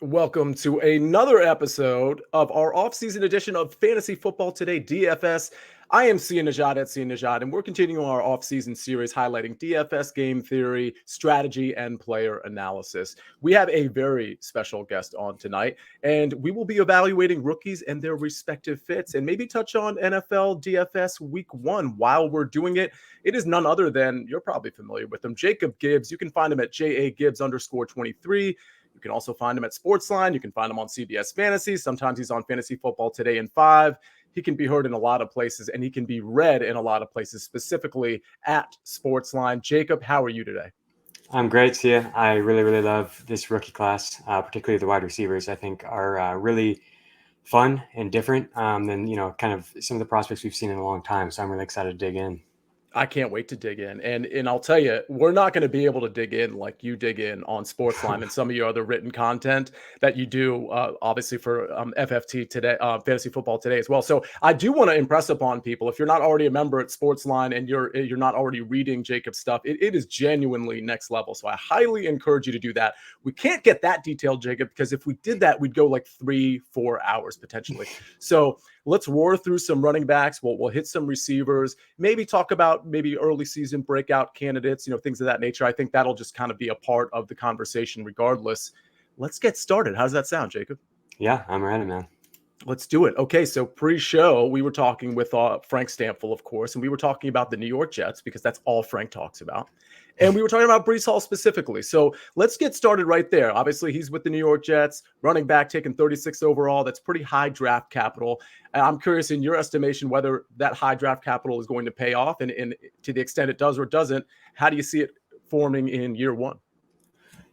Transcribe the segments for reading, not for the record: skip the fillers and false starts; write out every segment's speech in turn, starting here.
Welcome to another episode of our off-season edition of Fantasy Football Today DFS. I am Sia Nejad at Sia Nejad, and we're continuing our off-season series highlighting DFS game theory, strategy, and player analysis. We have a very special guest on tonight, and we will be evaluating rookies and their respective fits, and maybe touch on NFL DFS Week 1. While we're doing it, it is none other than, you're probably familiar with him, Jacob Gibbs. You can find him at JAGibbs_23. You can also find him at Sportsline. You can find him on CBS Fantasy. Sometimes he's on Fantasy Football Today in 5. He can be heard in a lot of places, and he can be read in a lot of places, specifically at Sportsline. Jacob, how are you today? I'm great, Sia. I really love this rookie class, particularly the wide receivers. I think are really fun and different than kind of some of the prospects we've seen in a long time. So I'm really excited to dig in. I can't wait to dig in. And I'll tell you, we're not going to be able to dig in like you dig in on Sportsline and some of your other written content that you do, obviously, for FFT today, Fantasy Football Today as well. So I do want to impress upon people, if you're not already a member at Sportsline and you're not already reading Jacob's stuff, it is genuinely next level. So I highly encourage you to do that. We can't get that detailed, Jacob, because if we did that, we'd go like 3-4 hours potentially. So let's roar through some running backs. We'll hit some receivers, maybe talk about maybe early season breakout candidates, things of that nature. I think that'll just kind of be a part of the conversation regardless. Let's get started. How does that sound, Jacob? Yeah, I'm ready, man. Let's do it. Okay, so pre-show, we were talking with Frank Stample, of course, and we were talking about the New York Jets because that's all Frank talks about. And we were talking about Breece Hall specifically. So let's get started right there. Obviously, he's with the New York Jets, running back, taking 36th overall. That's pretty high draft capital. And I'm curious, in your estimation, whether that high draft capital is going to pay off. And to the extent it does or doesn't, how do you see it forming in year one?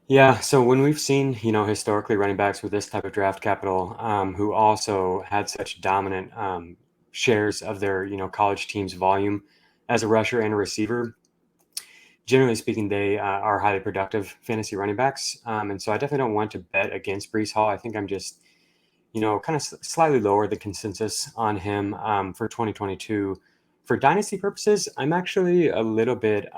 Yeah, so when we've seen, historically running backs with this type of draft capital who also had such dominant shares of their, college team's volume as a rusher and a receiver, generally speaking, they are highly productive fantasy running backs. And so I definitely don't want to bet against Breece Hall. I think I'm just, kind of slightly lower the consensus on him for 2022. For dynasty purposes, I'm actually a little bit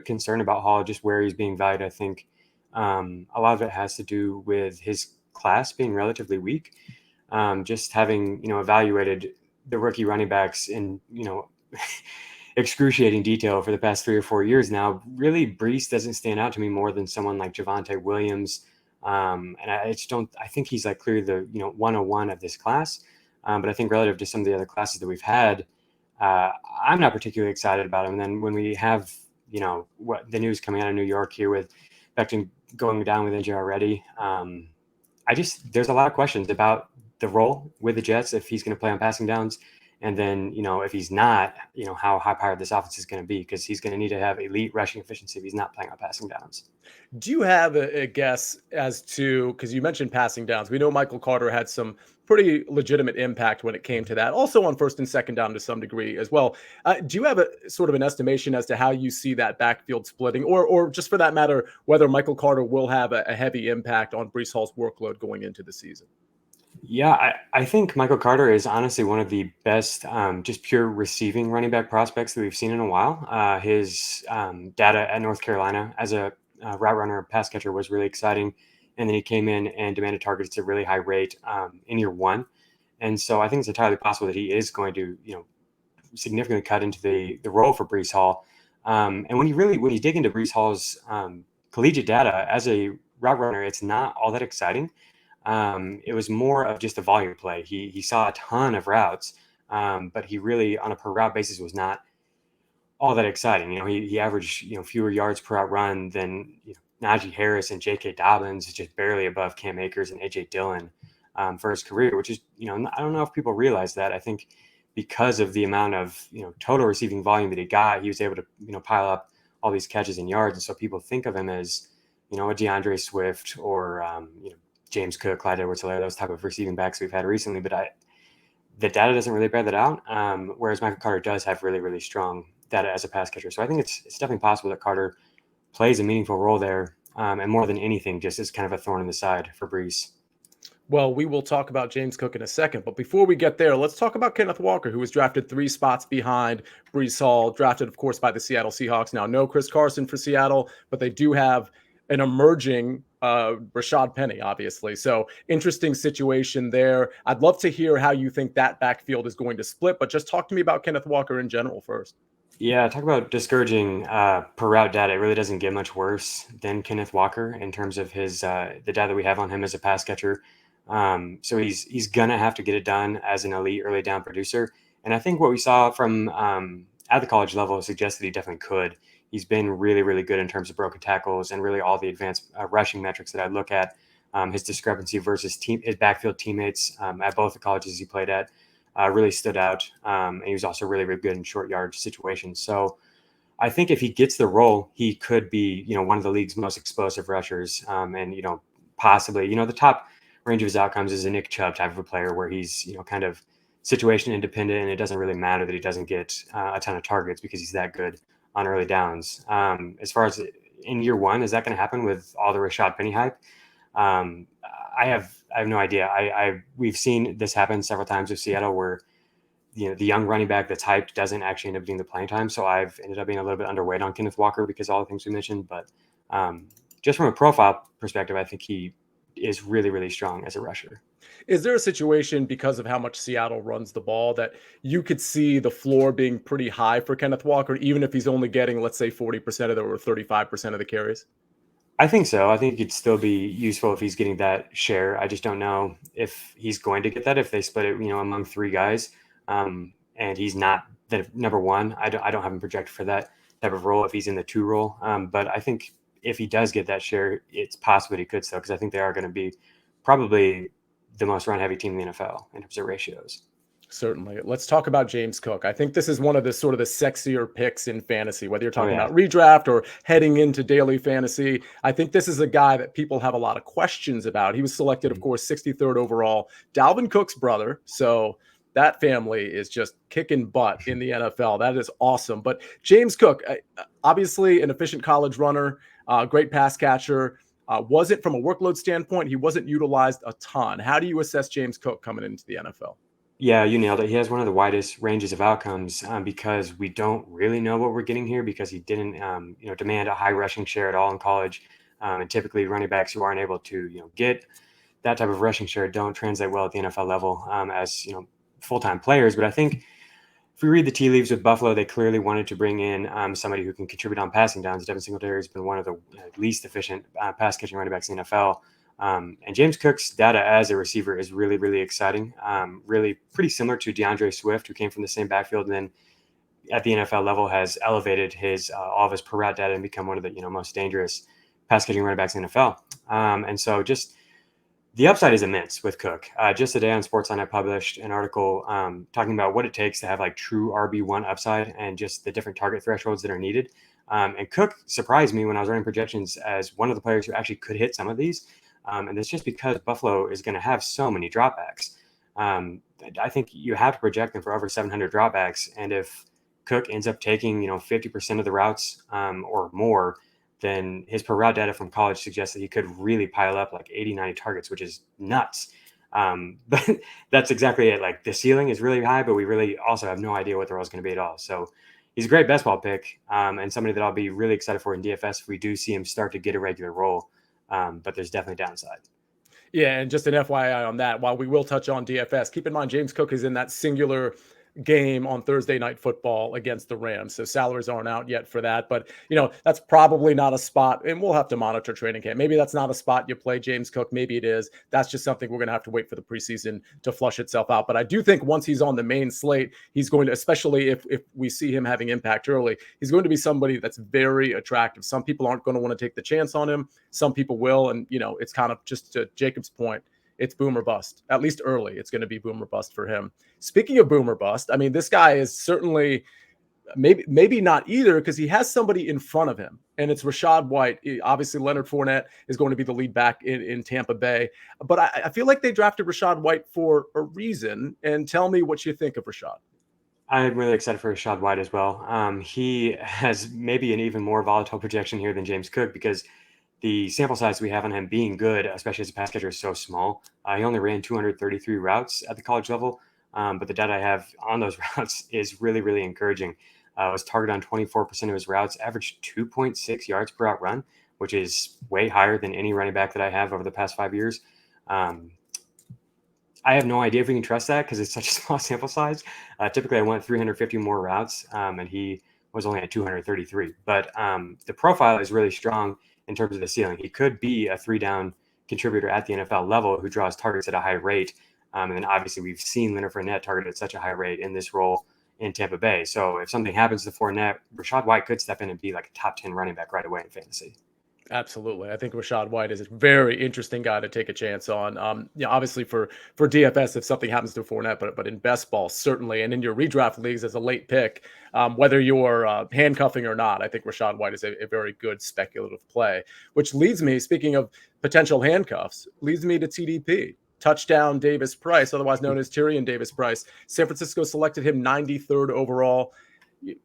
concerned about Hall, just where he's being valued. I think a lot of it has to do with his class being relatively weak. Just having, evaluated the rookie running backs in, excruciating detail for the past 3 or 4 years now, really Breece doesn't stand out to me more than someone like Javonte Williams. And I think he's like clearly the, 101 of this class. But I think relative to some of the other classes that we've had, I'm not particularly excited about him. And then when we have, what the news coming out of New York here with Becton going down with injury already, there's a lot of questions about the role with the Jets, if he's going to play on passing downs. And then, if he's not, how high-powered this offense is going to be, because he's going to need to have elite rushing efficiency if he's not playing on passing downs. Do you have a guess as to, because you mentioned passing downs, we know Michael Carter had some pretty legitimate impact when it came to that, also on first and second down to some degree as well. Do you have a sort of an estimation as to how you see that backfield splitting, or just for that matter, whether Michael Carter will have a heavy impact on Breece Hall's workload going into the season? Yeah, I think Michael Carter is honestly one of the best just pure receiving running back prospects that we've seen in a while. His data at North Carolina as a route runner, pass catcher was really exciting. And then he came in and demanded targets at a really high rate in year one. And so I think it's entirely possible that he is going to, significantly cut into the role for Breece Hall. And when you dig into Breece Hall's collegiate data as a route runner, it's not all that exciting. It was more of just a volume play. He saw a ton of routes, but he really, on a per route basis, was not all that exciting. He averaged, fewer yards per route run than Najee Harris and J.K. Dobbins, just barely above Cam Akers and A.J. Dillon for his career, which is, I don't know if people realize that. I think because of the amount of, total receiving volume that he got, he was able to, pile up all these catches and yards. And so people think of him as, a DeAndre Swift or, James Cook, Clyde Edwards-Helaire, those type of receiving backs we've had recently. But the data doesn't really bear that out, whereas Michael Carter does have really, really strong data as a pass catcher. So I think it's definitely possible that Carter plays a meaningful role there, and more than anything, just as kind of a thorn in the side for Breece. Well, we will talk about James Cook in a second, but before we get there, let's talk about Kenneth Walker, who was drafted 3 spots behind Breece Hall, drafted, of course, by the Seattle Seahawks. Now, no Chris Carson for Seattle, but they do have an emerging Rashad Penny, obviously. So interesting situation there. I'd love to hear how you think that backfield is going to split, but just talk to me about Kenneth Walker in general first. Yeah, talk about discouraging per route data. It really doesn't get much worse than Kenneth Walker in terms of his the data we have on him as a pass catcher. So he's gonna have to get it done as an elite early down producer. And I think what we saw from at the college level suggests that he definitely could. He's been really, really good in terms of broken tackles and really all the advanced rushing metrics that I look at. His discrepancy versus his backfield teammates at both the colleges he played at really stood out. And he was also really, really good in short yard situations. So I think if he gets the role, he could be, one of the league's most explosive rushers. And, possibly, the top range of his outcomes is a Nick Chubb type of a player where he's, kind of situation independent, and it doesn't really matter that he doesn't get a ton of targets because he's that good on early downs. As far as in year one, is that going to happen with all the Rashad Penny hype? I have no idea. We've seen this happen several times with Seattle where the young running back that's hyped doesn't actually end up getting the playing time. So I've ended up being a little bit underweight on Kenneth Walker because of all the things we mentioned. But just from a profile perspective, I think he is really, really strong as a rusher. Is there a situation because of how much Seattle runs the ball that you could see the floor being pretty high for Kenneth Walker, even if he's only getting, let's say, 40% of the or 35% of the carries? I think so. I think it'd still be useful if he's getting that share. I just don't know if he's going to get that if they split it, among three guys. And he's not the number one. I don't have him projected for that type of role if he's in the two role. But I think if he does get that share, it's possible he could still, because I think they are going to be probably the most run heavy team in the NFL in terms of ratios. Certainly. Let's talk about James Cook. I think this is one of the sort of the sexier picks in fantasy, whether you're talking about redraft or heading into daily fantasy. I think this is a guy that people have a lot of questions about. He was selected, of course, 63rd overall, Dalvin Cook's brother. So that family is just kicking butt in the NFL. That is awesome. But James Cook, obviously an efficient college runner, great pass catcher. Wasn't from a workload standpoint, he wasn't utilized a ton. How do you assess James Cook coming into the NFL? Yeah, you nailed it. He has one of the widest ranges of outcomes because we don't really know what we're getting here because he didn't, demand a high rushing share at all in college. And typically running backs who aren't able to, get that type of rushing share don't translate well at the NFL level as, full-time players. But I think if we read the tea leaves with Buffalo, they clearly wanted to bring in somebody who can contribute on passing downs. Devin Singletary has been one of the least efficient pass catching running backs in the NFL. And James Cook's data as a receiver is really, really exciting. Really pretty similar to DeAndre Swift, who came from the same backfield and then at the NFL level has elevated all of his per route data and become one of the most dangerous pass catching running backs in the NFL. And so just the upside is immense with Cook. Just today on SportsOn, I published an article talking about what it takes to have like true RB1 upside and just the different target thresholds that are needed. And Cook surprised me when I was running projections as one of the players who actually could hit some of these. And it's just because Buffalo is going to have so many dropbacks. I think you have to project them for over 700 dropbacks. And if Cook ends up taking, 50% of the routes or more, then his per route data from college suggests that he could really pile up like 80, 90 targets, which is nuts. But that's exactly it. Like the ceiling is really high, but we really also have no idea what the role is going to be at all. So he's a great best ball pick and somebody that I'll be really excited for in DFS if we do see him start to get a regular role. But there's definitely downside. Yeah, and just an FYI on that, while we will touch on DFS, keep in mind James Cook is in that singular game on Thursday Night Football against the Rams. So salaries aren't out yet for that. But, that's probably not a spot. And we'll have to monitor training camp. Maybe that's not a spot you play James Cook. Maybe it is. That's just something we're going to have to wait for the preseason to flush itself out. But I do think once he's on the main slate, he's going to, especially if we see him having impact early, he's going to be somebody that's very attractive. Some people aren't going to want to take the chance on him. Some people will. And, it's kind of just to Jacob's point, it's boom or bust. At least early, it's going to be boom or bust for him. Speaking of boom or bust, I mean, this guy is certainly maybe not either because he has somebody in front of him, and it's Rachaad White. Obviously, Leonard Fournette is going to be the lead back in Tampa Bay. But I feel like they drafted Rachaad White for a reason. And tell me what you think of Rachaad. I'm really excited for Rachaad White as well. He has maybe an even more volatile projection here than James Cook because the sample size we have on him being good, especially as a pass catcher, is so small. He only ran 233 routes at the college level, but the data I have on those routes is really, really encouraging. Was targeted on 24% of his routes, averaged 2.6 yards per route run, which is way higher than any running back that I have over the past 5 years. I have no idea if we can trust that because it's such a small sample size. Typically, I went 350 more routes, and he was only at 233. But the profile is really strong in terms of the ceiling. He could be a 3-down contributor at the NFL level who draws targets at a high rate. And then obviously we've seen Leonard Fournette targeted at such a high rate in this role in Tampa Bay. So if something happens to Fournette, Rachaad White could step in and be like a top 10 running back right away in fantasy. Absolutely. I think Rachaad White is a very interesting guy to take a chance on. Obviously for DFS, if something happens to Fournette, but in best ball, certainly. And in your redraft leagues as a late pick, whether you're handcuffing or not, I think Rachaad White is a very good speculative play, which leads me, speaking of potential handcuffs, leads me to TDP. Touchdown Davis Price, otherwise known as Tyrion Davis Price. San Francisco selected him 93rd overall.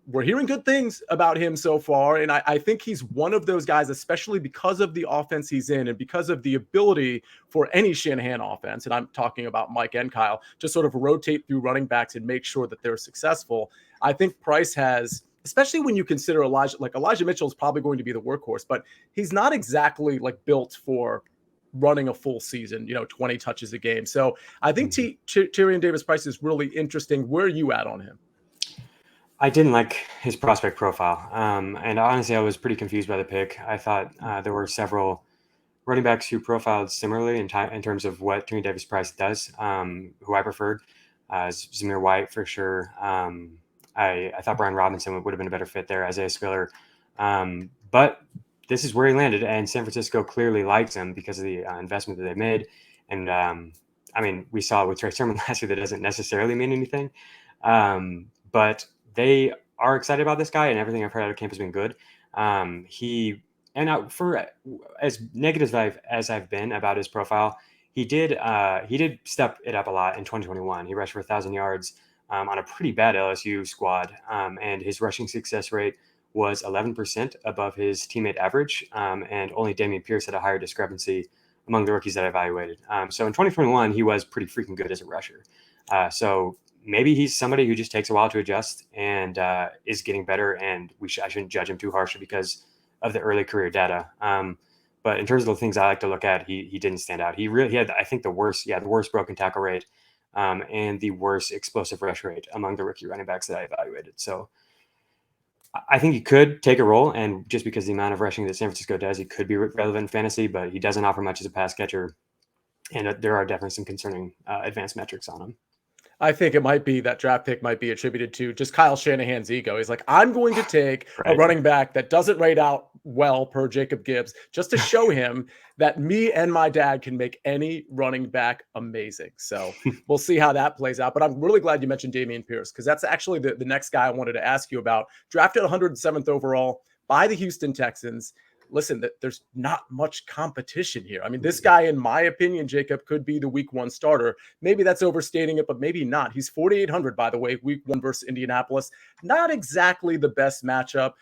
We're hearing good things about him so far. And I think he's one of those guys, especially because of the offense he's in and because of the ability for any Shanahan offense. And I'm talking about Mike and Kyle, to sort of rotate through running backs and make sure that they're successful. I think Price has, especially when you consider Elijah Mitchell is probably going to be the workhorse, but he's not exactly like built for running a full season, 20 touches a game. So I think Tyrion Davis Price is really interesting. Where are you at on him? I didn't like his prospect profile. And honestly, I was pretty confused by the pick. I thought there were several running backs who profiled similarly in terms of what Tyrion Davis Price does, who I preferred. Zamir White for sure. I thought Brian Robinson would have been a better fit there, Isaiah Spiller. But this is where he landed, and San Francisco clearly likes him because of the investment that they made. And I mean, we saw with Trey Sermon last year that doesn't necessarily mean anything. But they are excited about this guy, and everything I've heard out of camp has been good. For as negative as I've been about his profile, he did step it up a lot in 2021. He rushed for 1,000 yards on a pretty bad LSU squad, and his rushing success rate was 11% above his teammate average, and only Dameon Pierce had a higher discrepancy among the rookies that I evaluated. So in 2021, he was pretty freaking good as a rusher. So maybe he's somebody who just takes a while to adjust and is getting better, and I shouldn't judge him too harshly because of the early career data. But in terms of the things I like to look at, he didn't stand out. He had, I think, the worst broken tackle rate and the worst explosive rush rate among the rookie running backs that I evaluated. So I think he could take a role, and just because the amount of rushing that San Francisco does, he could be relevant in fantasy, but he doesn't offer much as a pass catcher, and there are definitely some concerning advanced metrics on him. I think it might be that draft pick might be attributed to just Kyle Shanahan's ego. He's like, I'm going to take a running back that doesn't rate out well per Jacob Gibbs just to show him that me and my dad can make any running back amazing. So we'll see how that plays out. But I'm really glad you mentioned Dameon Pierce, because that's actually the next guy I wanted to ask you about. Drafted 107th overall by the Houston Texans. Listen, there's not much competition here. I mean, this guy, in my opinion, Jacob, could be the week 1 starter. Maybe that's overstating it, but maybe not. He's 4,800, by the way, week 1 versus Indianapolis. Not exactly the best matchup.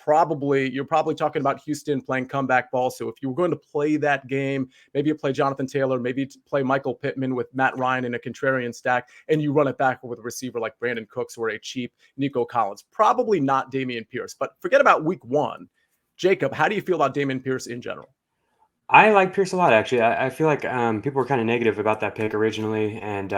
You're probably talking about Houston playing comeback ball. So if you were going to play that game, maybe you play Jonathan Taylor, maybe you play Michael Pittman with Matt Ryan in a contrarian stack, and you run it back with a receiver like Brandon Cooks or a cheap Nico Collins. Probably not Dameon Pierce, but forget about week 1. Jacob, how do you feel about Dameon Pierce in general? I like Pierce a lot, actually. I feel like people were kind of negative about that pick originally, and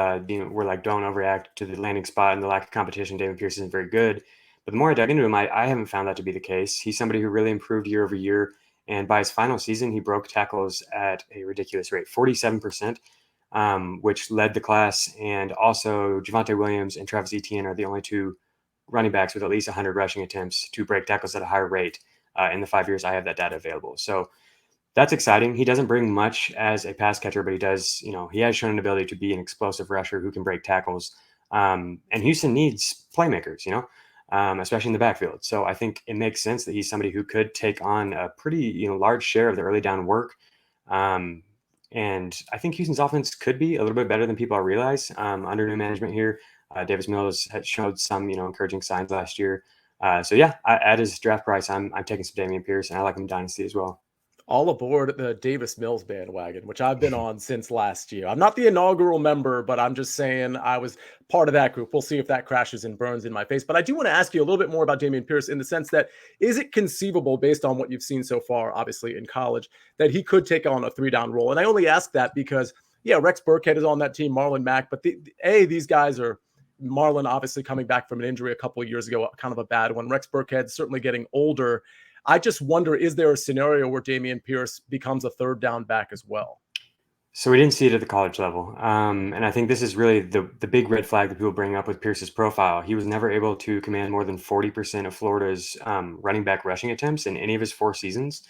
we're like, don't overreact to the landing spot and the lack of competition. Dameon Pierce isn't very good. But the more I dug into him, I haven't found that to be the case. He's somebody who really improved year over year, and by his final season, he broke tackles at a ridiculous rate, 47%, which led the class. And also, Javonte Williams and Travis Etienne are the only 2 running backs with at least 100 rushing attempts to break tackles at a higher rate. In the 5 years I have that data available. So that's exciting. He doesn't bring much as a pass catcher, but he does, he has shown an ability to be an explosive rusher who can break tackles. And Houston needs playmakers, especially in the backfield. So I think it makes sense that he's somebody who could take on a pretty, large share of the early down work. And I think Houston's offense could be a little bit better than people realize under new management here. Davis Mills had showed some, encouraging signs last year. So yeah, at his draft price, I'm taking some Dameon Pierce, and I like him in Dynasty as well. All aboard the Davis Mills bandwagon, which I've been on since last year. I'm not the inaugural member, but I'm just saying I was part of that group. We'll see if that crashes and burns in my face. But I do want to ask you a little bit more about Dameon Pierce in the sense that is it conceivable, based on what you've seen so far, obviously in college, that he could take on a 3-down role? And I only ask that because, yeah, Rex Burkhead is on that team, Marlon Mack, but these guys are. Marlon obviously coming back from an injury a couple of years ago, kind of a bad one. Rex Burkhead certainly getting older. I just wonder, is there a scenario where Dameon Pierce becomes a 3rd-down back as well? So we didn't see it at the college level. And I think this is really the big red flag that people bring up with Pierce's profile. He was never able to command more than 40% of Florida's running back rushing attempts in any of his 4 seasons.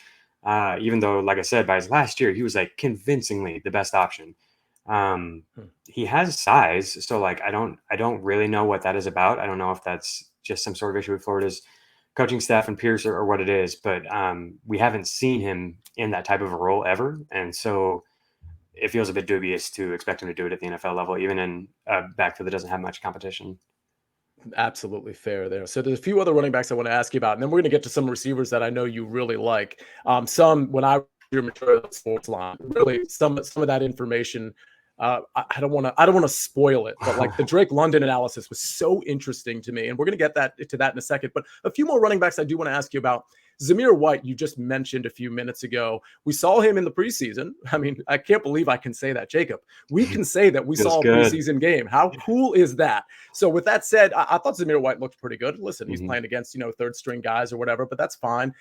Even though, like I said, by his last year, he was like convincingly the best option. He has size. So like, I don't really know what that is about. I don't know if that's just some sort of issue with Florida's coaching staff and Pierce or what it is, but we haven't seen him in that type of a role ever. And so it feels a bit dubious to expect him to do it at the NFL level, even in a backfield that doesn't have much competition. Absolutely fair there. So there's a few other running backs I want to ask you about, and then we're going to get to some receivers that I know you really like. Some, when I your material sports line, really some of that information. I don't want to spoil it, but like the Drake London analysis was so interesting to me, and we're going to get to that in a second. But a few more running backs I do want to ask you about. Zamir White, you just mentioned a few minutes ago. We saw him in the preseason. I mean, I can't believe I can say that, Jacob. We can say that we saw a preseason game. How cool is that? So with that said, I thought Zamir White looked pretty good. Listen, he's playing against, 3rd string guys or whatever, but that's fine.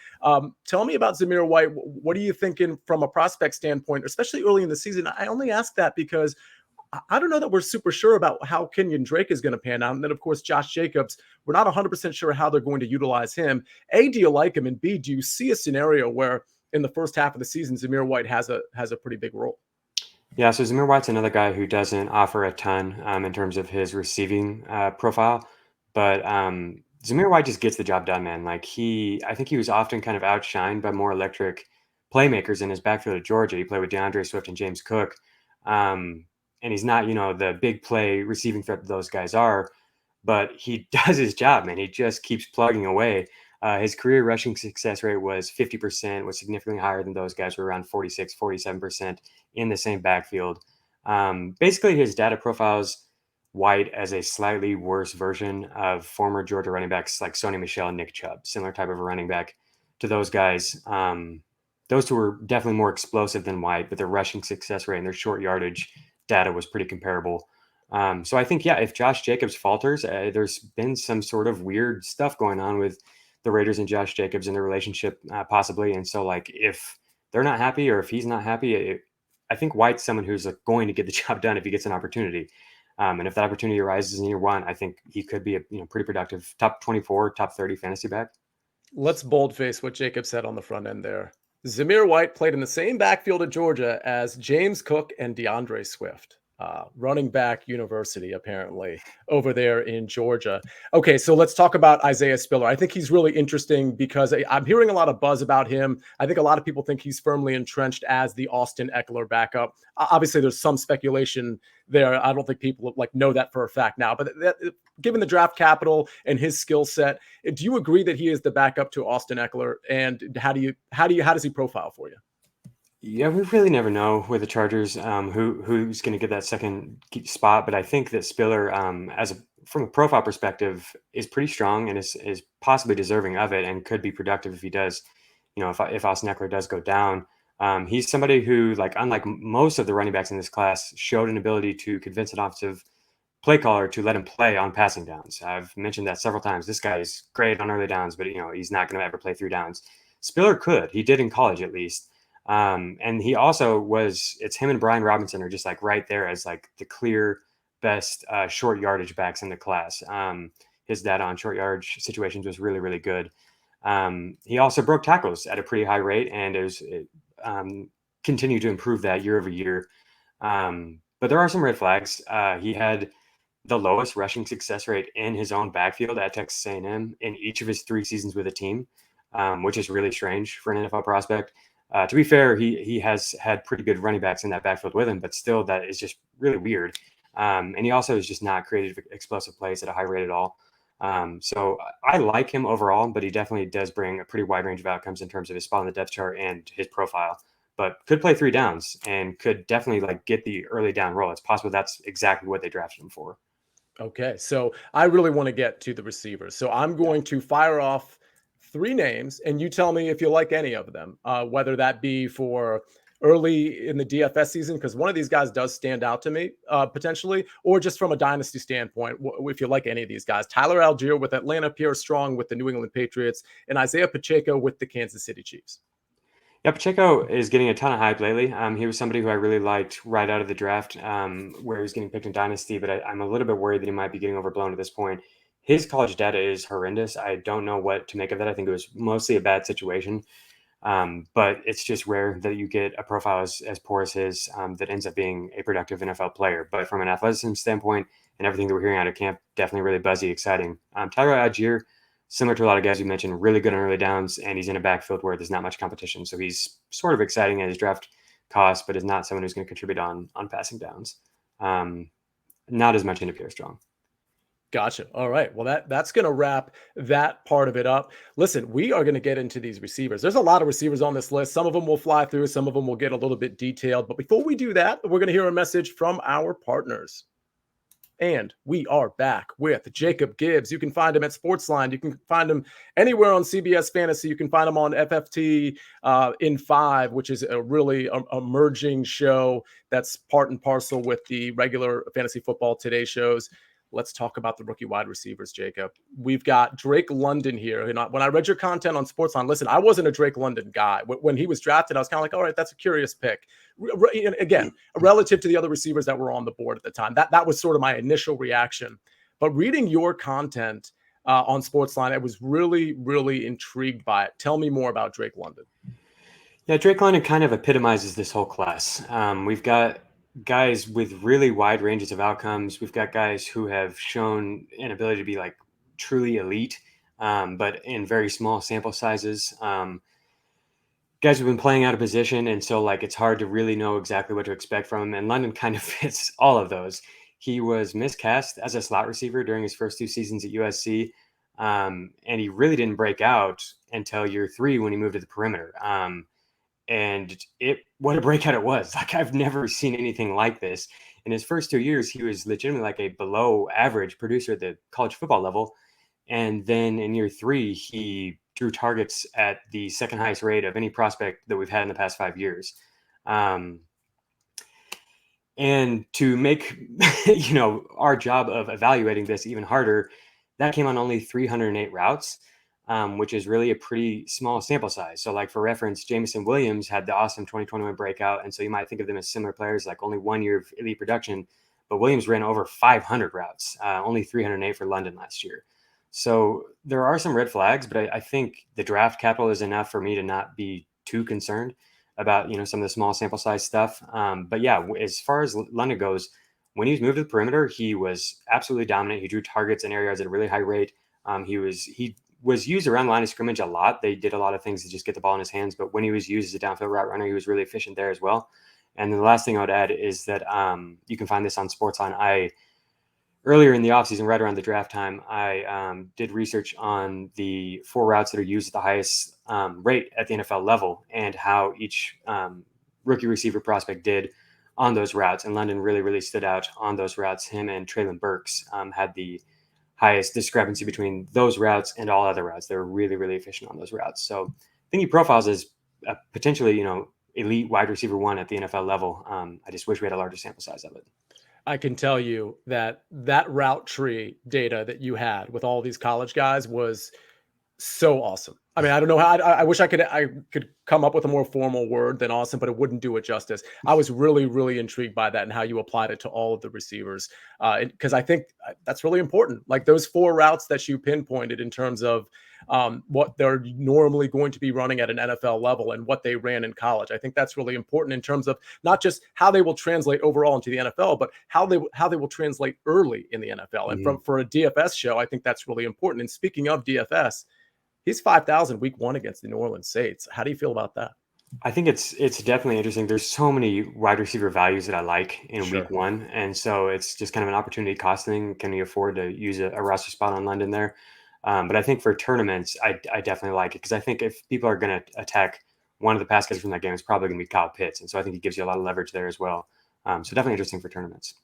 Tell me about Zamir White. What are you thinking from a prospect standpoint, especially early in the season? I only ask that because I don't know that we're super sure about how Kenyon Drake is going to pan out. And then, of course, Josh Jacobs, we're not 100% sure how they're going to utilize him. A, do you like him? And B, do you see a scenario where in the first half of the season, Zamir White has a pretty big role? Yeah, so Zamir White's another guy who doesn't offer a ton in terms of his receiving profile. But Zamir White just gets the job done, man. Like I think he was often kind of outshined by more electric playmakers in his backfield at Georgia. He played with DeAndre Swift and James Cook. And he's not, the big play receiving threat that those guys are, but he does his job, man. He just keeps plugging away. His career rushing success rate was 50%, was significantly higher than those guys who were around 46, 47% in the same backfield. Basically, his data profiles White as a slightly worse version of former Georgia running backs like Sony Michel and Nick Chubb, similar type of a running back to those guys. Those two were definitely more explosive than White, but their rushing success rate and their short yardage data was pretty comparable. So I think, yeah, if Josh Jacobs falters, there's been some sort of weird stuff going on with the Raiders and Josh Jacobs and their relationship possibly. And so like, if they're not happy or if he's not happy, I think White's someone who's going to get the job done if he gets an opportunity. And if that opportunity arises in year 1, I think he could be a pretty productive top 24, top 30 fantasy back. Let's boldface what Jacob said on the front end there. Zamir White played in the same backfield at Georgia as James Cook and DeAndre Swift. Running back university, apparently, over there in Georgia. Okay, so let's talk about Isaiah Spiller. I think he's really interesting because I'm hearing a lot of buzz about him. I think a lot of people think he's firmly entrenched as the Austin Eckler backup. Obviously, there's some speculation there. I don't think people know that for a fact now. But given the draft capital and his skill set, do you agree that he is the backup to Austin Eckler? And how does he profile for you? Yeah, we really never know with the Chargers who's going to get that second spot, but I think that Spiller, from a profile perspective, is pretty strong and is possibly deserving of it and could be productive if he does. If Austin Eckler does go down, he's somebody who, like, unlike most of the running backs in this class, showed an ability to convince an offensive play caller to let him play on passing downs. I've mentioned that several times. This guy is great on early downs, but he's not going to ever play through downs. Spiller could. He did in college at least. And he also it's him and Brian Robinson are just like right there as like the clear best short yardage backs in the class. His data on short yardage situations was really, really good. He also broke tackles at a pretty high rate and continued to improve that year over year. But there are some red flags. He had the lowest rushing success rate in his own backfield at Texas A&M in each of his 3 seasons with a team, which is really strange for an NFL prospect. To be fair, he has had pretty good running backs in that backfield with him, but still that is just really weird. And he also is just not creative, explosive plays at a high rate at all. So I like him overall, but he definitely does bring a pretty wide range of outcomes in terms of his spot on the depth chart and his profile. But could play 3 downs and could definitely like get the early down role. It's possible that's exactly what they drafted him for. Okay, so I really want to get to the receivers. So I'm going to fire off 3 names, and you tell me if you like any of them, whether that be for early in the DFS season, because one of these guys does stand out to me potentially, or just from a dynasty standpoint, if you like any of these guys. Tyler Algier with Atlanta, Pierre Strong with the New England Patriots, and Isaiah Pacheco with the Kansas City Chiefs. Yeah, Pacheco is getting a ton of hype lately. He was somebody who I really liked right out of the draft, where he was getting picked in Dynasty, but I'm a little bit worried that he might be getting overblown at this point. His college data is horrendous. I don't know what to make of that. I think it was mostly a bad situation, but it's just rare that you get a profile as poor as his that ends up being a productive NFL player. But from an athleticism standpoint and everything that we're hearing out of camp, definitely really buzzy, exciting. Tyler Algier, similar to a lot of guys you mentioned, really good on early downs, and he's in a backfield where there's not much competition. So he's sort of exciting at his draft cost, but is not someone who's going to contribute on passing downs. Not as much into Pierre Strong. Gotcha. All right. Well, that's going to wrap that part of it up. Listen, we are going to get into these receivers. There's a lot of receivers on this list. Some of them will fly through. Some of them will get a little bit detailed. But before we do that, we're going to hear a message from our partners. And we are back with Jacob Gibbs. You can find him at Sportsline. You can find him anywhere on CBS Fantasy. You can find him on FFT in 5, which is a really emerging show that's part and parcel with the regular Fantasy Football Today shows. Let's talk about the rookie wide receivers, Jacob. We've got Drake London here. And when I read your content on Sportsline, listen, I wasn't a Drake London guy. When he was drafted, I was kind of like, all right, that's a curious pick. Again, relative to the other receivers that were on the board at the time. That was sort of my initial reaction. But reading your content on Sportsline, I was really, really intrigued by it. Tell me more about Drake London. Yeah, Drake London kind of epitomizes this whole class. We've got guys with really wide ranges of outcomes. We've got guys who have shown an ability to be like truly elite, but in very small sample sizes. Guys who've been playing out of position, and so like it's hard to really know exactly what to expect from him. And London kind of fits all of those. He was miscast as a slot receiver during his first 2 seasons at USC, and he really didn't break out until year 3 when he moved to the perimeter. And what a breakout it was. Like, I've never seen anything like this. In his first 2 years, he was legitimately like a below average producer at the college football level. And then in year 3, he drew targets at the second highest rate of any prospect that we've had in the past 5 years. And to make, our job of evaluating this even harder, that came on only 308 routes. Which is really a pretty small sample size. So like for reference, Jameson Williams had the awesome 2021 breakout. And so you might think of them as similar players, like only 1 year of elite production, but Williams ran over 500 routes, only 308 for London last year. So there are some red flags, but I think the draft capital is enough for me to not be too concerned about, some of the small sample size stuff. But yeah, as far as London goes, when he was moved to the perimeter, he was absolutely dominant. He drew targets in areas at a really high rate. He was used around the line of scrimmage a lot. They did a lot of things to just get the ball in his hands, but when he was used as a downfield route runner, he was really efficient there as well. And then the last thing I would add is that you can find this on Sportsline. Earlier in the offseason, right around the draft time, I did research on the 4 routes that are used at the highest rate at the NFL level and how each rookie receiver prospect did on those routes. And London really, really stood out on those routes. Him and Treylon Burks had the highest discrepancy between those routes and all other routes. They're really, really efficient on those routes. So I think he profiles as a potentially, elite wide receiver 1 at the NFL level. I just wish we had a larger sample size of it. I can tell you that route tree data that you had with all these college guys was so awesome. I mean, I don't know how. I wish I could come up with a more formal word than awesome, but it wouldn't do it justice. I was really, really intrigued by that and how you applied it to all of the receivers, because I think that's really important. Like those 4 routes that you pinpointed in terms of what they're normally going to be running at an NFL level and what they ran in college. I think that's really important in terms of not just how they will translate overall into the NFL, but how they will translate early in the NFL. And for a DFS show, I think that's really important. And speaking of DFS, he's 5,000 week 1 against the New Orleans Saints. How do you feel about that? I think it's definitely interesting. There's so many wide receiver values that I like in Sure. week one, and so it's just kind of an opportunity cost thing. Can we afford to use a roster spot on London there? But I think for tournaments, I definitely like it because I think if people are going to attack one of the pass catchers from that game, it's probably going to be Kyle Pitts, and so I think it gives you a lot of leverage there as well. So definitely interesting for tournaments.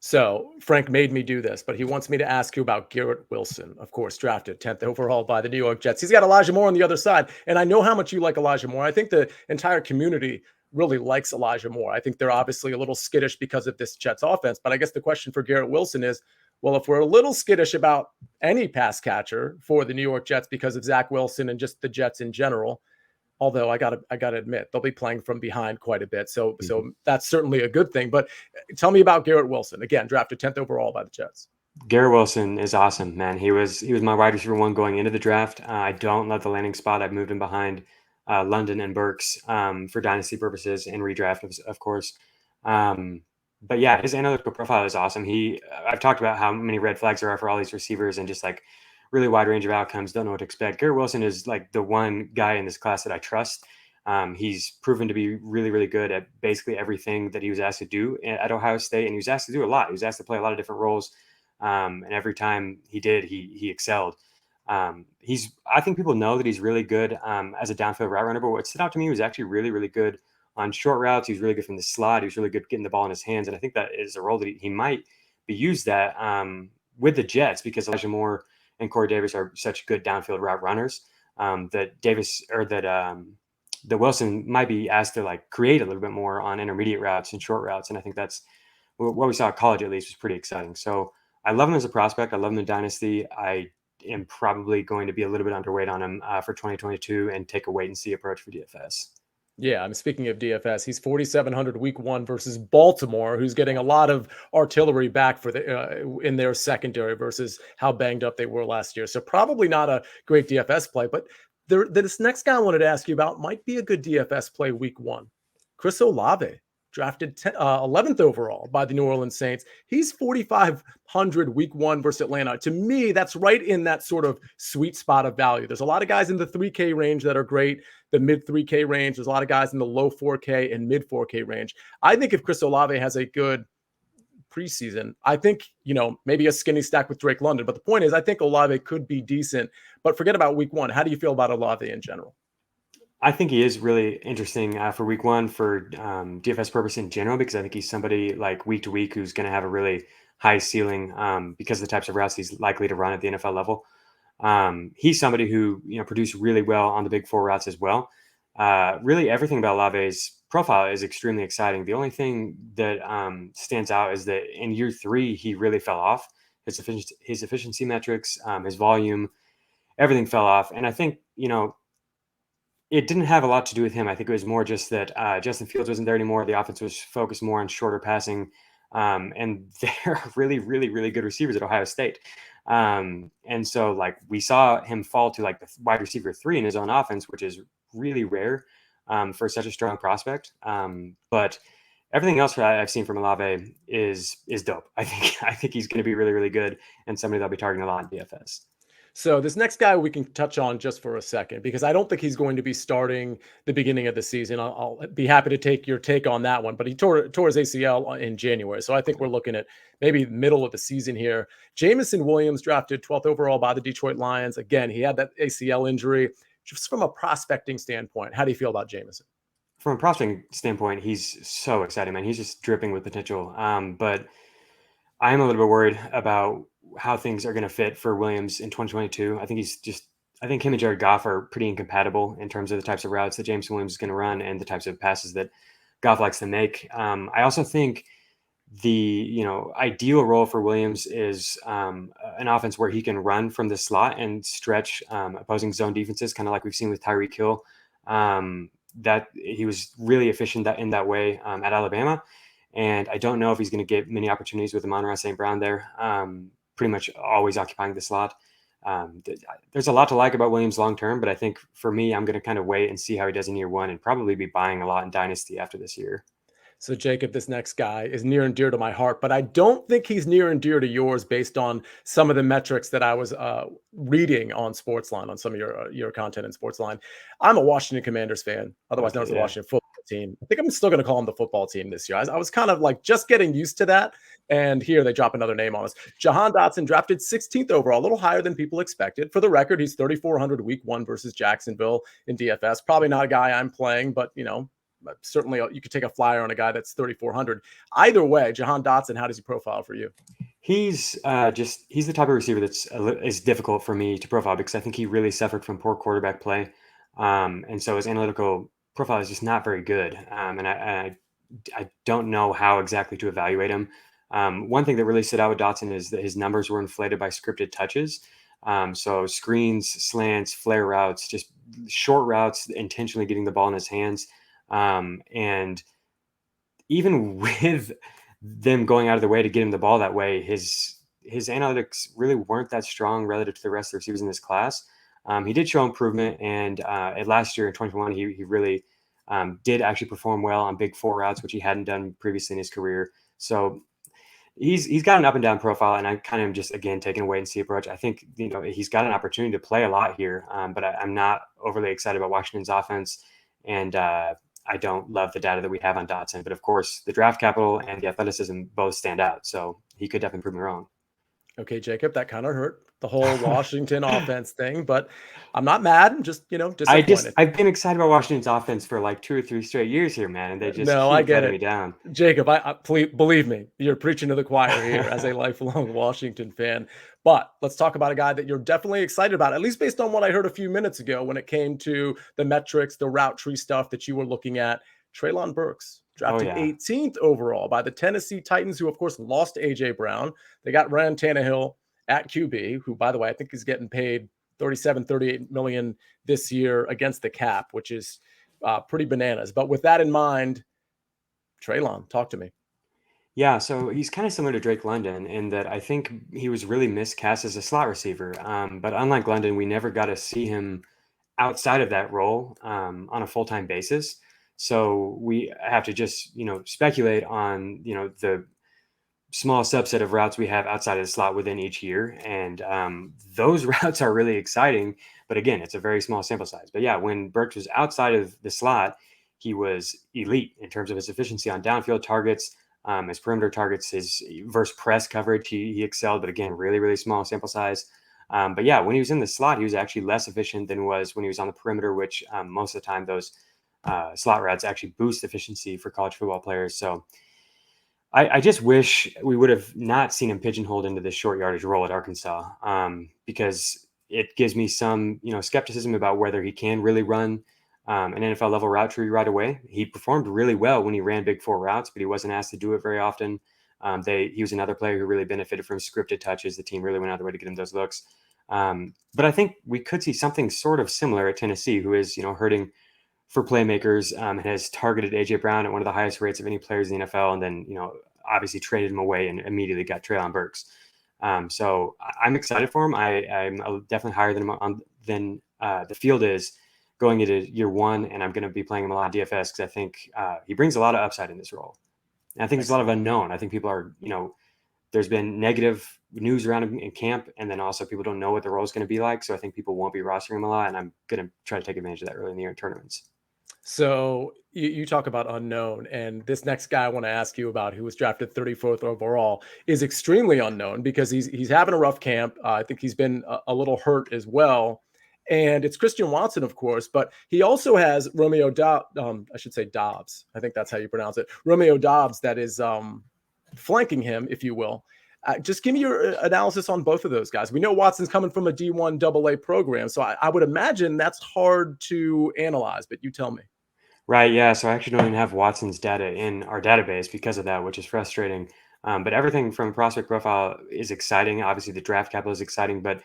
So Frank made me do this, but he wants me to ask you about Garrett Wilson, of course, drafted 10th overall by the New York Jets. He's got Elijah Moore on the other side, and I know how much you like Elijah Moore. I think the entire community really likes Elijah Moore. I think they're obviously a little skittish because of this Jets offense, but I guess the question for Garrett Wilson is, well, if we're a little skittish about any pass catcher for the New York Jets because of Zach Wilson and just the Jets in general, although I gotta admit they'll be playing from behind quite a bit, so Mhm. that's certainly a good thing. But tell me about Garrett Wilson, again drafted 10th overall by the Jets. Garrett Wilson is awesome, man. He was my wide receiver one going into the draft. I don't love the landing spot. I've moved him behind London and Burks for dynasty purposes and redraft, of course. Um, but yeah, his analytical profile is awesome. I've talked about how many red flags there are for all these receivers and just like really wide range of outcomes. Don't know what to expect. Garrett Wilson is like the one guy in this class that I trust. He's proven to be really, really good at basically everything that he was asked to do at Ohio State, and he was asked to do a lot. He was asked to play a lot of different roles. And every time he did, he excelled. I think people know that he's really good as a downfield route runner, but what stood out to me was actually really, really good on short routes. He was really good from the slot. He was really good getting the ball in his hands, and I think that is a role that he might be used at with the Jets because Elijah Moore and Corey Davis are such good downfield route runners that Wilson might be asked to like create a little bit more on intermediate routes and short routes, and I think that's what we saw at college at least was pretty exciting. So I love him as a prospect. I love him in Dynasty. I am probably going to be a little bit underweight on him for 2022 and take a wait and see approach for DFS. Yeah, I'm speaking of DFS. He's 4,700 week one versus Baltimore, who's getting a lot of artillery back for the in their secondary versus how banged up they were last year. So probably not a great DFS play. But this next guy I wanted to ask you about might be a good DFS play week one. Chris Olave, drafted 11th overall by the New Orleans Saints. He's 4,500 week one versus Atlanta. To me, that's right in that sort of sweet spot of value. There's a lot of guys in the 3K range that are great, the mid 3K range. There's a lot of guys in the low 4K and mid 4K range. I think if Chris Olave has a good preseason, I think, maybe a skinny stack with Drake London. But the point is, I think Olave could be decent. But forget about week one. How do you feel about Olave in general? I think he is really interesting for week one for DFS purpose in general because I think he's somebody like week to week who's going to have a really high ceiling because of the types of routes he's likely to run at the NFL level. He's somebody who produced really well on the big four routes as well. Really, everything about Olave's profile is extremely exciting. The only thing that stands out is that in year three he really fell off. His efficiency metrics, his volume, everything fell off, and I think it didn't have a lot to do with him. I think it was more just that Justin Fields wasn't there anymore. The offense was focused more on shorter passing, and they're really, really, really good receivers at Ohio State. And so, like, we saw him fall to like the wide receiver 3 in his own offense, which is really rare for such a strong prospect. But everything else that I've seen from Olave is dope. I think he's going to be really, really good and somebody that'll be targeting a lot in DFS. So this next guy we can touch on just for a second because I don't think he's going to be starting the beginning of the season. I'll be happy to take your take on that one, but he tore his ACL in January, so I think we're looking at maybe middle of the season here. Jameson Williams drafted 12th overall by the Detroit Lions. Again, he had that ACL injury. Just from a prospecting standpoint, how do you feel about Jameson? From a prospecting standpoint, he's so exciting, man. He's just dripping with potential. But I'm a little bit worried about how things are going to fit for Williams in 2022. I think him and Jared Goff are pretty incompatible in terms of the types of routes that Jameson Williams is going to run and the types of passes that Goff likes to make. I also think the ideal role for Williams is an offense where he can run from the slot and stretch opposing zone defenses, kind of like we've seen with Tyreek Hill. That he was really efficient in that way at Alabama. And I don't know if he's going to get many opportunities with Amon-Ra St. Brown there, pretty much always occupying the slot. There's a lot to like about Williams long term, but I think for me, I'm going to kind of wait and see how he does in year one and probably be buying a lot in Dynasty after this year. So, Jacob, this next guy is near and dear to my heart, but I don't think he's near and dear to yours based on some of the metrics that I was reading on Sportsline, on some of your content in Sportsline. I'm a Washington Commanders fan, otherwise known Okay, as the yeah. Washington football team. I think I'm still going to call them the football team this year. I was kind of like just getting used to that. And here they drop another name on us. Jahan Dotson drafted 16th overall, a little higher than people expected. For the record, he's 3,400 week one versus Jacksonville in DFS. Probably not a guy I'm playing, but certainly you could take a flyer on a guy that's 3,400. Either way, Jahan Dotson, how does he profile for you? He's the type of receiver that's is difficult for me to profile because I think he really suffered from poor quarterback play, and so his analytical profile is just not very good. And I don't know how exactly to evaluate him. One thing that really stood out with Dotson is that his numbers were inflated by scripted touches. So screens, slants, flare routes, just short routes, intentionally getting the ball in his hands. And even with them going out of the way to get him the ball that way, his analytics really weren't that strong relative to the rest of the receivers in this class. He did show improvement, and last year in 2021, he really did actually perform well on big four routes, which he hadn't done previously in his career. So he's got an up and down profile, and I kind of am just again taking a wait and see approach. I think he's got an opportunity to play a lot here, but I'm not overly excited about Washington's offense, and I don't love the data that we have on Dotson, but of course the draft capital and the athleticism both stand out. So he could definitely prove me wrong. Okay, Jacob, that kind of hurt the whole Washington offense thing, but I'm not mad. I'm just, disappointed. I've been excited about Washington's offense for like 2 or 3 straight years here, man, and they just No, I keep get letting it. me down. Jacob, please believe me, you're preaching to the choir here as a lifelong Washington fan. But let's talk about a guy that you're definitely excited about, at least based on what I heard a few minutes ago when it came to the metrics, the route tree stuff that you were looking at. Treylon Burks, Oh drafted yeah. 18th overall by the Tennessee Titans, who of course lost A.J. Brown. They got Ryan Tannehill at QB, who, by the way, I think is getting paid 38 million this year against the cap, which is pretty bananas. But with that in mind, Treylon, talk to me. Yeah, so he's kind of similar to Drake London in that I think he was really miscast as a slot receiver. But unlike London, we never got to see him outside of that role on a full-time basis. So we have to just, speculate on, the small subset of routes we have outside of the slot within each year. And those routes are really exciting. But again, it's a very small sample size. But yeah, when Burks was outside of the slot, he was elite in terms of his efficiency on downfield targets, his perimeter targets, his versus press coverage. He excelled, but again, really, really small sample size. But yeah, when he was in the slot, he was actually less efficient than was when he was on the perimeter, which most of the time those slot routes actually boost efficiency for college football players. So I just wish we would have not seen him pigeonholed into this short yardage role at Arkansas, because it gives me some, skepticism about whether he can really run an NFL level route tree right away. He performed really well when he ran big four routes, but he wasn't asked to do it very often. He was another player who really benefited from scripted touches. The team really went out of their way to get him those looks. But I think we could see something sort of similar at Tennessee, who is, hurting for playmakers, and has targeted A.J. Brown at one of the highest rates of any players in the NFL, and then, obviously traded him away and immediately got Treylon Burks. So I'm excited for him. I'm definitely higher than the field is going into year one, and I'm going to be playing him a lot of DFS because I think he brings a lot of upside in this role. And I think there's a lot of unknown. I think people are, there's been negative news around him in camp, and then also people don't know what the role is going to be like. So I think people won't be rostering him a lot, and I'm going to try to take advantage of that early in the year in tournaments. So you talk about unknown, and this next guy I want to ask you about, who was drafted 34th overall, is extremely unknown because he's having a rough camp. I think he's been a little hurt as well. And it's Christian Watson, of course, but he also has Romeo I should say Doubs. I think that's how you pronounce it. Romeo Doubs that is flanking him, if you will. Just give me your analysis on both of those guys. We know Watson's coming from a D1 AA program, so I would imagine that's hard to analyze, but you tell me. Right. Yeah. So I actually don't even have Watson's data in our database because of that, which is frustrating. But everything from prospect profile is exciting. Obviously, the draft capital is exciting, but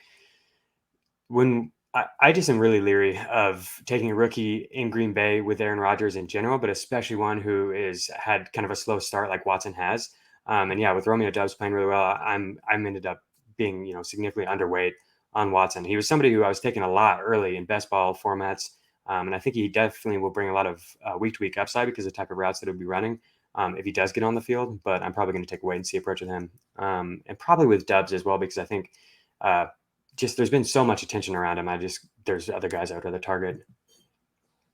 when I just am really leery of taking a rookie in Green Bay with Aaron Rodgers in general, but especially one who is had kind of a slow start like Watson has. And yeah, with Romeo Doubs playing really well, I'm ended up being significantly underweight on Watson. He was somebody who I was taking a lot early in best ball formats, and I think he definitely will bring a lot of week to week upside because of the type of routes that he'll be running. if he does get on the field, but I'm probably going to take a wait and see approach with him. And probably with Doubs as well, because I think just there's been so much attention around him. There's other guys I would rather target.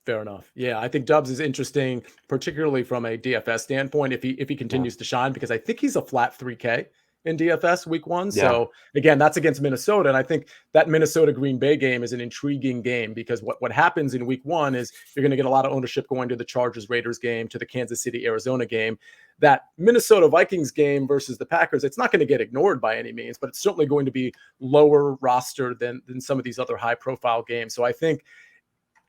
Fair enough. Yeah, I think Doubs is interesting, particularly from a DFS standpoint, if he continues to shine, because I think he's a flat 3K in DFS week 1. Yeah. So again, that's against Minnesota. And I think that Minnesota Green Bay game is an intriguing game, because what happens in week 1 is you're going to get a lot of ownership going to the Chargers Raiders game, to the Kansas City Arizona game. That Minnesota Vikings game versus the Packers, it's not going to get ignored by any means, but it's certainly going to be lower roster than some of these other high profile games. So I think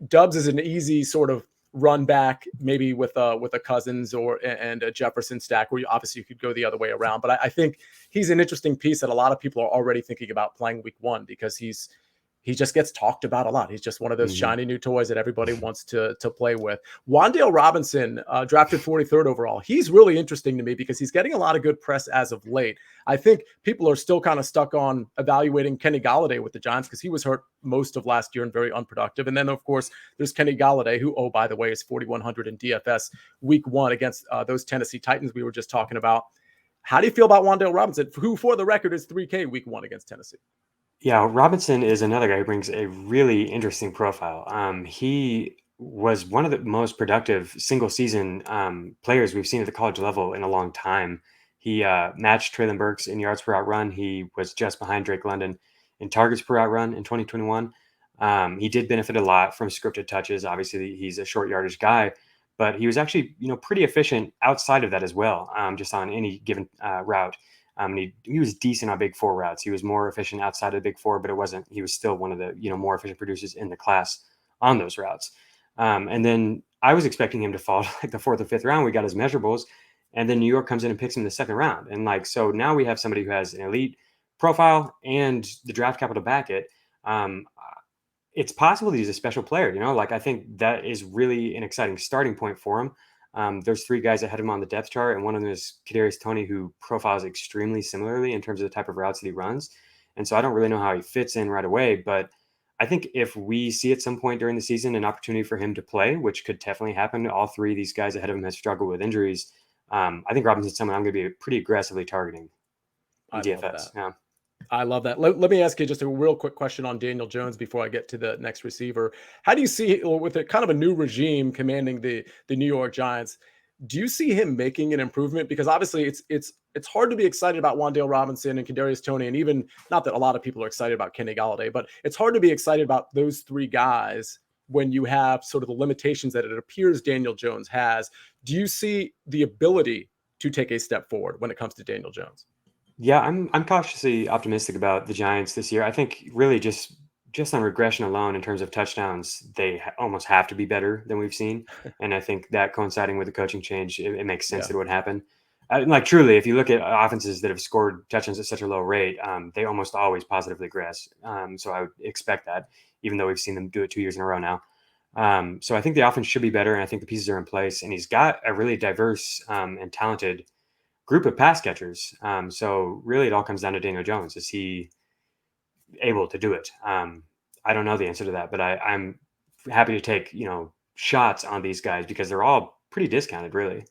Doubs is an easy sort of run back, maybe with a Cousins and a Jefferson stack, where you could go the other way around. But I think he's an interesting piece that a lot of people are already thinking about playing week 1, because he just gets talked about a lot. He's just one of those shiny new toys that everybody wants to play with. Wan'Dale Robinson, drafted 43rd overall. He's really interesting to me because he's getting a lot of good press as of late. I think people are still kind of stuck on evaluating Kenny Golladay with the Giants, because he was hurt most of last year and very unproductive. And then, of course, there's Kenny Golladay, who, oh, by the way, is 4,100 in DFS week 1 against those Tennessee Titans we were just talking about. How do you feel about Wan'Dale Robinson, who, for the record, is 3K week 1 against Tennessee? Yeah, Robinson is another guy who brings a really interesting profile. He was one of the most productive single season players we've seen at the college level in a long time. He matched Treylon Burks in yards per route run. He was just behind Drake London in targets per route run in 2021. He did benefit a lot from scripted touches. Obviously, he's a short yardage guy, but he was actually pretty efficient outside of that as well, just on any given route. And he was decent on big 4 routes. He was more efficient outside of the big 4, but he was still one of the, more efficient producers in the class on those routes. And then I was expecting him to fall to like the 4th or 5th round. We got his measurables, and then New York comes in and picks him in the 2nd round. And so now we have somebody who has an elite profile and the draft capital to back it. It's possible that he's a special player, I think that is really an exciting starting point for him. There's 3 guys ahead of him on the depth chart, and one of them is Kadarius Toney, who profiles extremely similarly in terms of the type of routes that he runs. And so I don't really know how he fits in right away, but I think if we see at some point during the season an opportunity for him to play, which could definitely happen, all 3 of these guys ahead of him have struggled with injuries. I think Robinson's someone I'm going to be pretty aggressively targeting in DFS. Yeah. I love that. Let me ask you just a real quick question on Daniel Jones before I get to the next receiver. How do you see, with a kind of a new regime commanding the New York Giants, do you see him making an improvement? Because obviously it's hard to be excited about Wan'Dale Robinson and Kadarius Toney, and even, not that a lot of people are excited about Kenny Golladay, but it's hard to be excited about those 3 guys when you have sort of the limitations that it appears Daniel Jones has. Do you see the ability to take a step forward when it comes to Daniel Jones? Yeah, I'm cautiously optimistic about the Giants this year. I think really just on regression alone in terms of touchdowns, they almost have to be better than we've seen. And I think that coinciding with the coaching change, it makes sense that it would happen. Truly, if you look at offenses that have scored touchdowns at such a low rate, they almost always positively regress. So I would expect that, even though we've seen them do it 2 years in a row now. So I think the offense should be better, and I think the pieces are in place. And he's got a really diverse and talented group of pass catchers. So really it all comes down to Daniel Jones. Is he able to do it? I don't know the answer to that, but I'm happy to take, shots on these guys because they're all pretty discounted, really.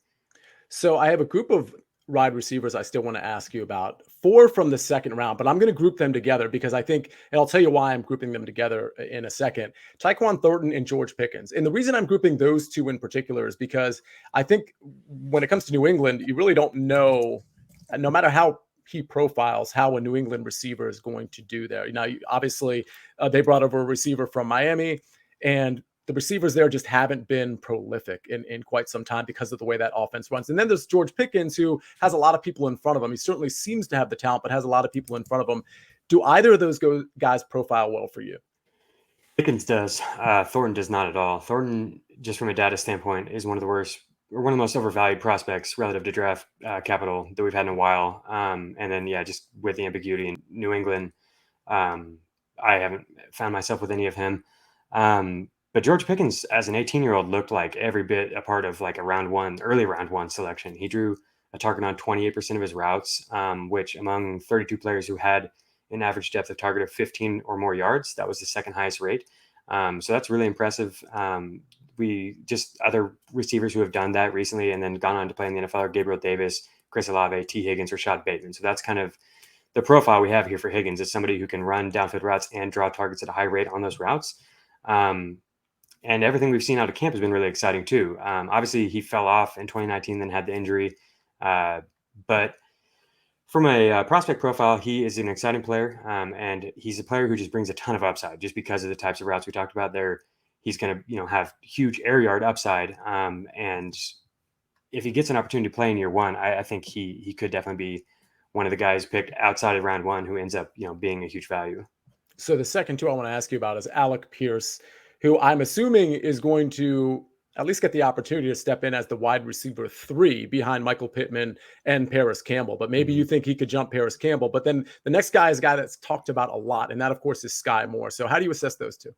So I have a group of wide receivers I still want to ask you about, 4 from the 2nd round, but I'm going to group them together because I think, and I'll tell you why I'm grouping them together in a second. Tyquan Thornton and George Pickens. And the reason I'm grouping those 2 in particular is because I think when it comes to New England, you really don't know, no matter how he profiles, how a New England receiver is going to do there. Now, obviously, they brought over a receiver from Miami, and the receivers there just haven't been prolific in quite some time because of the way that offense runs. And then there's George Pickens, who has a lot of people in front of him. He certainly seems to have the talent, but has a lot of people in front of him. Do either of those guys profile well for you? Pickens does. Thornton does not at all. Thornton, just from a data standpoint, is one of the worst, or one of the most overvalued prospects relative to draft capital that we've had in a while. And then, just with the ambiguity in New England, I haven't found myself with any of him. But George Pickens, as an 18-year-old, looked like every bit a part of like early round one selection. He drew a target on 28% of his routes, which among 32 players who had an average depth of target of 15 or more yards, that was the 2nd highest rate. So that's really impressive. we just other receivers who have done that recently and then gone on to play in the NFL are Gabriel Davis, Chris Olave, T. Higgins, Rashad Bateman. So that's kind of the profile we have here for Higgins, is somebody who can run downfield routes and draw targets at a high rate on those routes. And everything we've seen out of camp has been really exciting too. Obviously, he fell off in 2019, then had the injury. But from a prospect profile, he is an exciting player, and he's a player who just brings a ton of upside just because of the types of routes we talked about there. He's going to, have huge air yard upside, and if he gets an opportunity to play in year one, I think he could definitely be one of the guys picked outside of round one who ends up, being a huge value. So the second two I want to ask you about is Alec Pierce, who I'm assuming is going to at least get the opportunity to step in as the wide receiver 3 behind Michael Pittman and Paris Campbell. But maybe you think he could jump Paris Campbell. But then the next guy is a guy that's talked about a lot, and that, of course, is Skyy Moore. So how do you assess those two?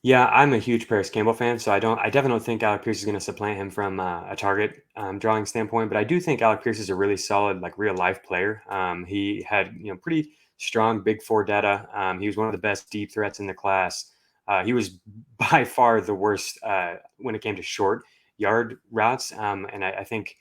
Yeah, I'm a huge Paris Campbell fan, so I definitely don't think Alec Pierce is going to supplant him from a target drawing standpoint. But I do think Alec Pierce is a really solid, like, real life player. He had, pretty strong Big Four data. He was one of the best deep threats in the class. He was by far the worst when it came to short yard routes, and I think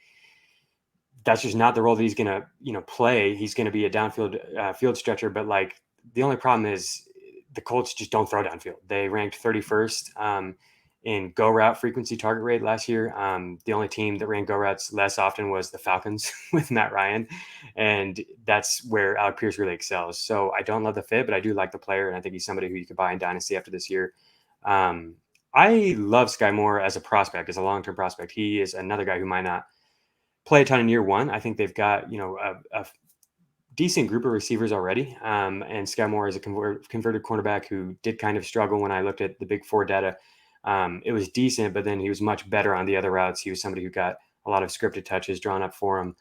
that's just not the role that he's going to, play. He's going to be a downfield field stretcher, but like the only problem is the Colts just don't throw downfield. They ranked 31st in go route frequency target rate last year. The only team that ran go routes less often was the Falcons with Matt Ryan. And that's where Alec Pierce really excels. So I don't love the fit, but I do like the player. And I think he's somebody who you could buy in Dynasty after this year. I love Skyy Moore as a prospect, as a long-term prospect. He is another guy who might not play a ton in year one. I think they've got, a decent group of receivers already. And Skyy Moore is a converted cornerback who did kind of struggle when I looked at the Big Four data. It was decent, but then he was much better on the other routes. He was somebody who got a lot of scripted touches drawn up for him.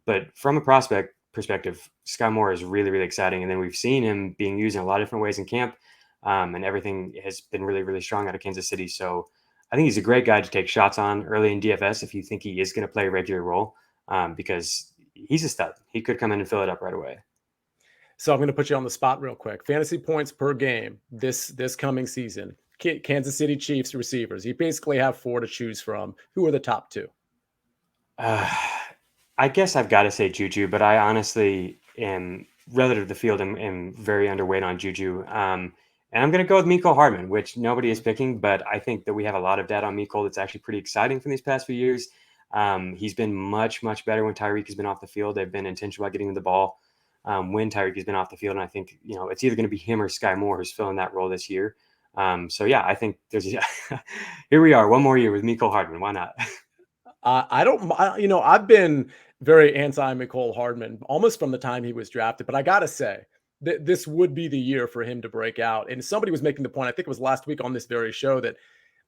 But from a prospect perspective, Skyy Moore is really, really exciting. And then we've seen him being used in a lot of different ways in camp. And everything has been really, really strong out of Kansas City. So I think he's a great guy to take shots on early in DFS if you think he is going to play a regular role, because he's a stud. He could come in and fill it up right away. So I'm going to put you on the spot real quick. Fantasy points per game this coming season. Kansas City Chiefs receivers. You basically have 4 to choose from. Who are the top 2? I guess I've got to say Juju, but I honestly am, relative to the field, am very underweight on Juju. And I'm going to go with Mecole Hardman, which nobody is picking, but I think that we have a lot of data on Mecole that's actually pretty exciting from these past few years. He's been much, much better when Tyreek has been off the field. They've been intentional about getting him the ball when Tyreek has been off the field. And I think, it's either going to be him or Skyy Moore who's filling that role this year. So yeah, I think there's here we are, one more year with Mecole Hardman. Why not? I've been very anti Mecole Hardman almost from the time he was drafted, but I got to say this would be the year for him to break out. And somebody was making the point, I think it was last week on this very show, that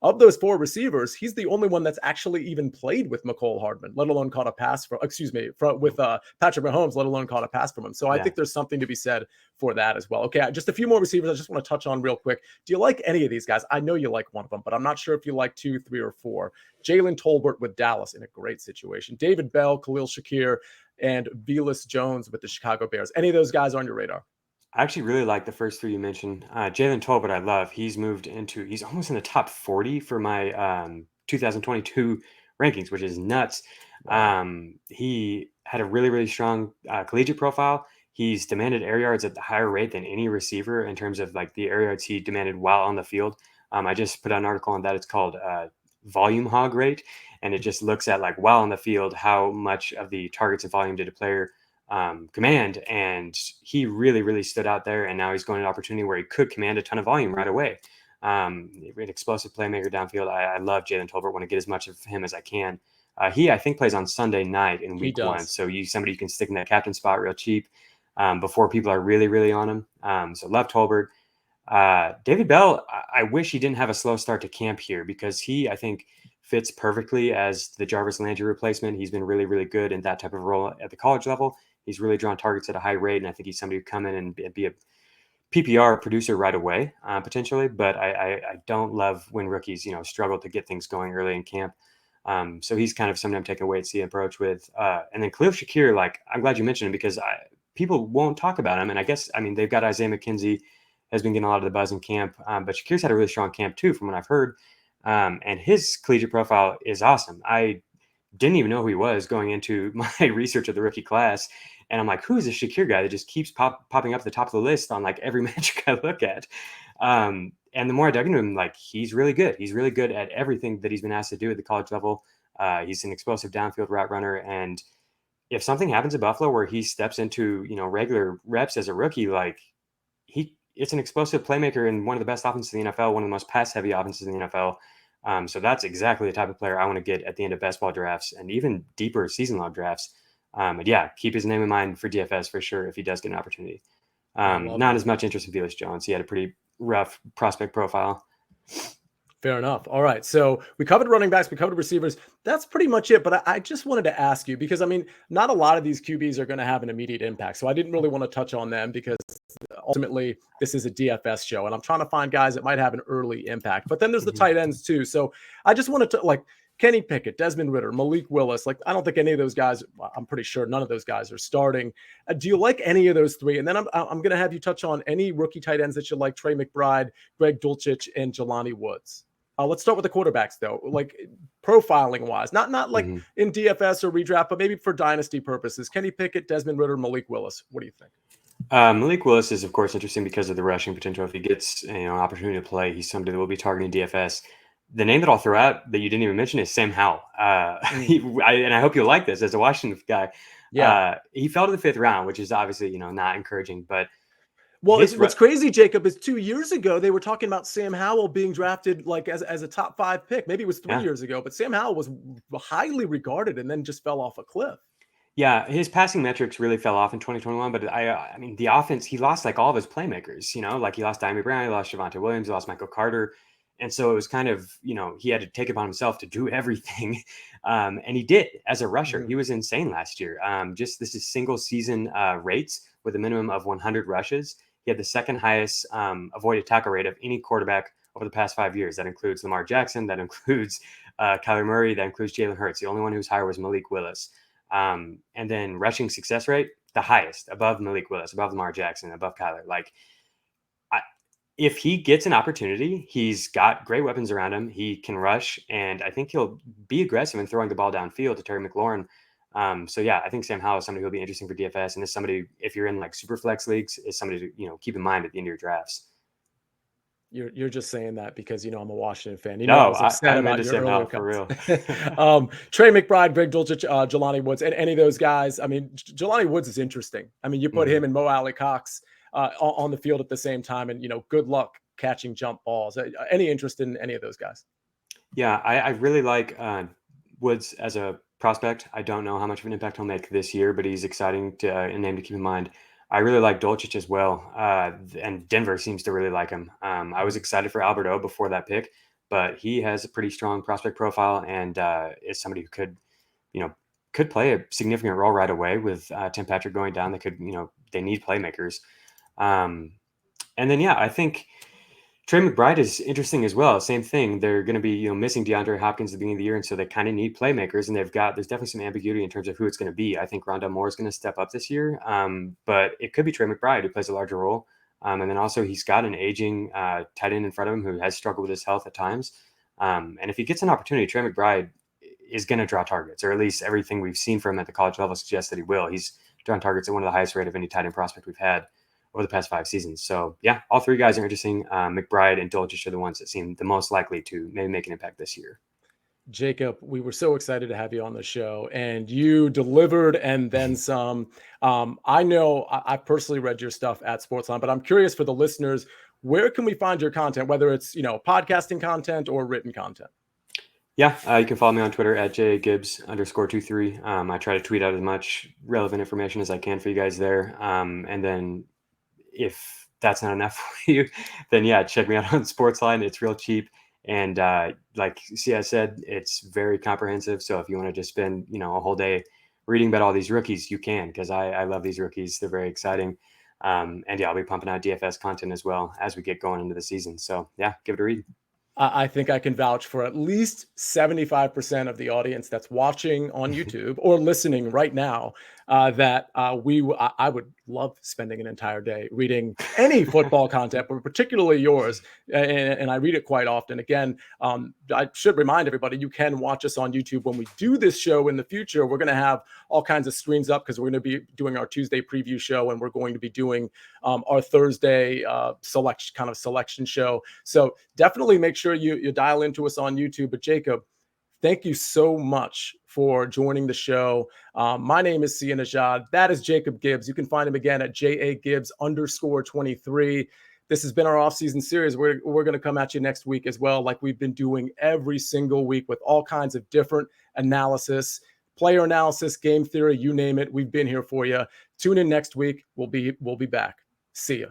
of those 4 receivers, he's the only one that's actually even played with Mecole Hardman, let alone caught a pass with Patrick Mahomes, let alone caught a pass from him. So I think there's something to be said for that as well. Okay, just a few more receivers I just want to touch on real quick. Do you like any of these guys? I know you like one of them, but I'm not sure if you like 2, 3, or 4. Jalen Tolbert with Dallas in a great situation. David Bell, Khalil Shakir, and Velus Jones with the Chicago Bears. Any of those guys on your radar? I actually really like the first 3 you mentioned. Jalen Tolbert, I love. He's almost in the top 40 for my 2022 rankings, which is nuts. Wow. He had a really, really strong collegiate profile. He's demanded air yards at the higher rate than any receiver in terms of like the air yards he demanded while on the field. I just put out an article on that. It's called volume hog rate. And it just looks at, like, while on the field, how much of the targets and volume did a player command. And he really, really stood out there. And now he's going to an opportunity where he could command a ton of volume right away. An explosive playmaker downfield. I love Jalen Tolbert. Want to get as much of him as I can. He, I think, plays on Sunday night in week 1. So somebody you can stick in that captain spot real cheap before people are really, really on him. So love Tolbert. David Bell, I wish he didn't have a slow start to camp here, because he, I think, fits perfectly as the Jarvis Landry replacement. He's been really, really good in that type of role at the college level. He's really drawn targets at a high rate, and I think he's somebody who come in and be a PPR producer right away, potentially. But I don't love when rookies, struggle to get things going early in camp. So he's kind of something I'm taking a wait-see approach with. And then Khalil Shakir, like, I'm glad you mentioned him, because people won't talk about him. And I guess, they've got Isaiah McKenzie has been getting a lot of the buzz in camp. But Shakir's had a really strong camp too, from what I've heard. And his collegiate profile is awesome. I didn't even know who he was going into my research of the rookie class. And I'm like, who is this Shakir guy that just keeps popping up at the top of the list on like every metric I look at? And the more I dug into him, like he's really good. He's really good at everything that he's been asked to do at the college level. He's an explosive downfield route runner. And if something happens at Buffalo where he steps into, regular reps as a rookie, like it's an explosive playmaker and one of the best offenses in the NFL, one of the most pass-heavy offenses in the NFL. So that's exactly the type of player I want to get at the end of best ball drafts and even deeper season-long drafts. And yeah, keep his name in mind for DFS for sure if he does get an opportunity. Not as much interest in Felix Jones. He had a pretty rough prospect profile. Fair enough. All right. So we covered running backs, we covered receivers. That's pretty much it. But I just wanted to ask you, because I mean, not a lot of these QBs are going to have an immediate impact. So I didn't really want to touch on them because ultimately this is a DFS show and I'm trying to find guys that might have an early impact. But then there's the tight ends too. So I just wanted to Kenny Pickett, Desmond Ridder, Malik Willis. I don't think any of those guys, I'm pretty sure none of those guys are starting. Do you like any of those three? And then I'm going to have you touch on any rookie tight ends that you like: Trey McBride, Greg Dulcich, and Jelani Woods. Let's start with the quarterbacks though, profiling wise, not in DFS or redraft, but maybe for dynasty purposes. Kenny Pickett, Desmond Ridder, Malik Willis. What do you think? Malik Willis is of course interesting because of the rushing potential. If he gets an opportunity to play, he's somebody that will be targeting DFS. The name that I'll throw out that you didn't even mention is Sam Howell. And I hope you'll like this as a Washington guy. Yeah, he fell to the 5th round, which is obviously not encouraging, but. Well, what's crazy, Jacob, is 2 years ago, they were talking about Sam Howell being drafted as a top 5 pick. Maybe it was 3 years ago, but Sam Howell was highly regarded and then just fell off a cliff. Yeah, his passing metrics really fell off in 2021, but I mean, the offense, he lost all of his playmakers, he lost Dameon Pierce, he lost Javonte Williams, he lost Michael Carter. And so it was kind of, he had to take it upon himself to do everything. And he did as a rusher. Mm-hmm. He was insane last year. This is single season rates with a minimum of 100 rushes. He had the second highest avoided tackle rate of any quarterback over the past 5 years. That includes Lamar Jackson. That includes Kyler Murray. That includes Jalen Hurts. The only one who's higher was Malik Willis. And then rushing success rate, the highest, above Malik Willis, above Lamar Jackson, above Kyler. If he gets an opportunity, he's got great weapons around him. He can rush, and I think he'll be aggressive in throwing the ball downfield to Terry McLaurin. So yeah, I think Sam Howell is somebody who'll be interesting for DFS, and is somebody, if you're in super flex leagues, is somebody to keep in mind at the end of your drafafs. You're just saying that because I'm a Washington fan. I was upset about your earlier for real. Trey McBride, Greg Dulcich, Jelani Woods, and any of those guys. I mean, Jelani Woods is interesting. I mean, you put him and Mo Alley Cox on the field at the same time, and good luck catching jump balls. Any interest in any of those guys? Yeah, I really like Woods as a prospect. I don't know how much of an impact he'll make this year, but he's exciting a name to keep in mind. I really like Dulcich as well, and Denver seems to really like him. I was excited for Albert O before that pick, but he has a pretty strong prospect profile and is somebody who could play a significant role right away with Tim Patrick going down. They need playmakers. And then, I think Trey McBride is interesting as well. Same thing. They're going to be, missing DeAndre Hopkins at the beginning of the year. And so they kind of need playmakers, and there's definitely some ambiguity in terms of who it's going to be. I think Rondell Moore is going to step up this year. But it could be Trey McBride who plays a larger role. And then also he's got an aging tight end in front of him who has struggled with his health at times. And if he gets an opportunity, Trey McBride is going to draw targets, or at least everything we've seen from him at the college level suggests that he will. He's drawn targets at one of the highest rate of any tight end prospect we've had over the past 5 seasons. So yeah, all 3 guys are interesting. McBride and Dulcich are the ones that seem the most likely to maybe make an impact this year. Jacob, we were so excited to have you on the show, and you delivered and then some. I know I personally read your stuff at Sportsline, but I'm curious for the listeners, where can we find your content, whether it's, podcasting content or written content? Yeah, you can follow me on Twitter at @Gibbs_23. I try to tweet out as much relevant information as I can for you guys there. And then if that's not enough for you, then check me out on Sportsline. It's real cheap. And like Sia said, it's very comprehensive. So if you want to just spend, a whole day reading about all these rookies, you can, because I love these rookies. They're very exciting. And I'll be pumping out DFS content as well as we get going into the season. So give it a read. I think I can vouch for at least 75% of the audience that's watching on YouTube or listening right now. that I would love spending an entire day reading any football content, but particularly yours. And I read it quite often. Again, I should remind everybody, you can watch us on YouTube when we do this show in the future. We're going to have all kinds of screens up because we're going to be doing our Tuesday preview show, and we're going to be doing our Thursday selection show. So definitely make sure you dial into us on YouTube. But Jacob, thank you so much for joining the show. My name is Sia Nejad. That is Jacob Gibbs. You can find him again at JAGibbs_23. This has been our offseason series. We're going to come at you next week as well, like we've been doing every single week with all kinds of different analysis, player analysis, game theory, you name it. We've been here for you. Tune in next week. We'll be back. See ya.